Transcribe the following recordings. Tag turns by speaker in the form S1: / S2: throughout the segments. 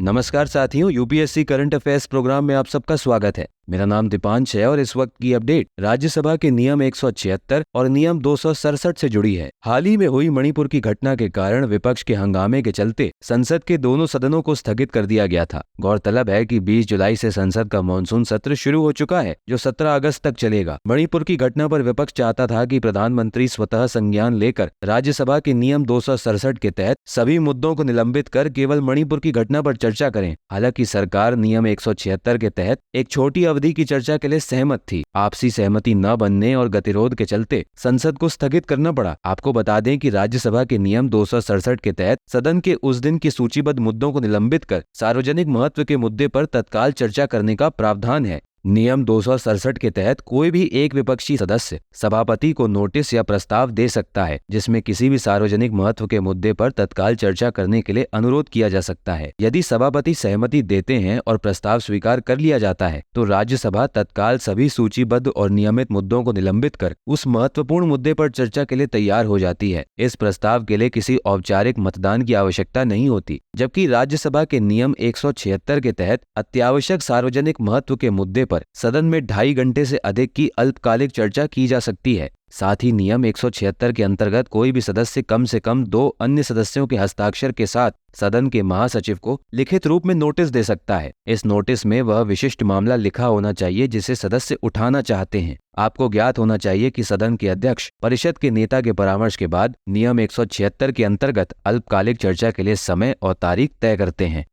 S1: नमस्कार साथियों, UPSC current affairs programme में आप सबका स्वागत है। मेरा नाम दीपांश है और इस वक्त की अपडेट राज्यसभा के नियम 176 और नियम 267 से जुड़ी है। हाल ही में हुई मणिपुर की घटना के कारण विपक्ष के हंगामे के चलते संसद के दोनों सदनों को स्थगित कर दिया गया था। गौरतलब है कि 20 जुलाई से संसद का मानसून सत्र शुरू हो चुका है, जो 17 अगस्त तक चलेगा। मणिपुर की घटना पर विपक्ष चाहता था कि प्रधानमंत्री स्वतः संज्ञान लेकर राज्यसभा के नियम 267 के तहत सभी मुद्दों को निलंबित कर केवल मणिपुर की घटना पर चर्चा करें। हालांकि सरकार नियम 176 के तहत एक छोटी अवधि की चर्चा के लिए सहमत थी। आपसी सहमति न बनने और गतिरोध के चलते संसद को स्थगित करना पड़ा। आपको बता दें कि राज्यसभा के नियम 267 के तहत सदन के उस दिन के सूचीबद्ध मुद्दों को निलंबित कर सार्वजनिक महत्व के मुद्दे पर तत्काल चर्चा करने का प्रावधान है। नियम 267 के तहत कोई भी एक विपक्षी सदस्य सभापति को नोटिस या प्रस्ताव दे सकता है, जिसमें किसी भी सार्वजनिक महत्व के मुद्दे पर तत्काल चर्चा करने के लिए अनुरोध किया जा सकता है। यदि सभापति सहमति देते हैं और प्रस्ताव स्वीकार कर लिया जाता है, तो राज्यसभा तत्काल सभी सूचीबद्ध और नियमित मुद्दों को निलंबित कर उस महत्वपूर्ण मुद्दे पर चर्चा के लिए तैयार हो जाती है। इस प्रस्ताव के लिए किसी औपचारिक मतदान की आवश्यकता नहीं होती, जबकि राज्यसभा के नियम 176 के तहत अत्यावश्यक सार्वजनिक महत्व के मुद्दे पर सदन में 2.5 घंटे से अधिक की अल्पकालिक चर्चा की जा सकती है। साथ ही नियम 176 के अंतर्गत कोई भी सदस्य कम से कम 2 अन्य सदस्यों के हस्ताक्षर के साथ सदन के महासचिव को लिखित रूप में नोटिस दे सकता है। इस नोटिस में वह विशिष्ट मामला लिखा होना चाहिए जिसे सदस्य उठाना चाहते हैं। आपको ज्ञात होना चाहिए कि सदन के अध्यक्ष परिषद के नेता के परामर्श के बाद नियम 176 के अंतर्गत अल्पकालिक चर्चा के लिए समय और तारीख तय करते हैं।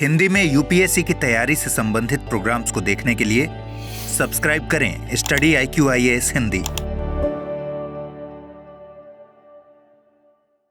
S2: हिंदी में यूपीएससी की तैयारी से संबंधित प्रोग्राम्स को देखने के लिए सब्सक्राइब करें स्टडी IQ IAS हिंदी।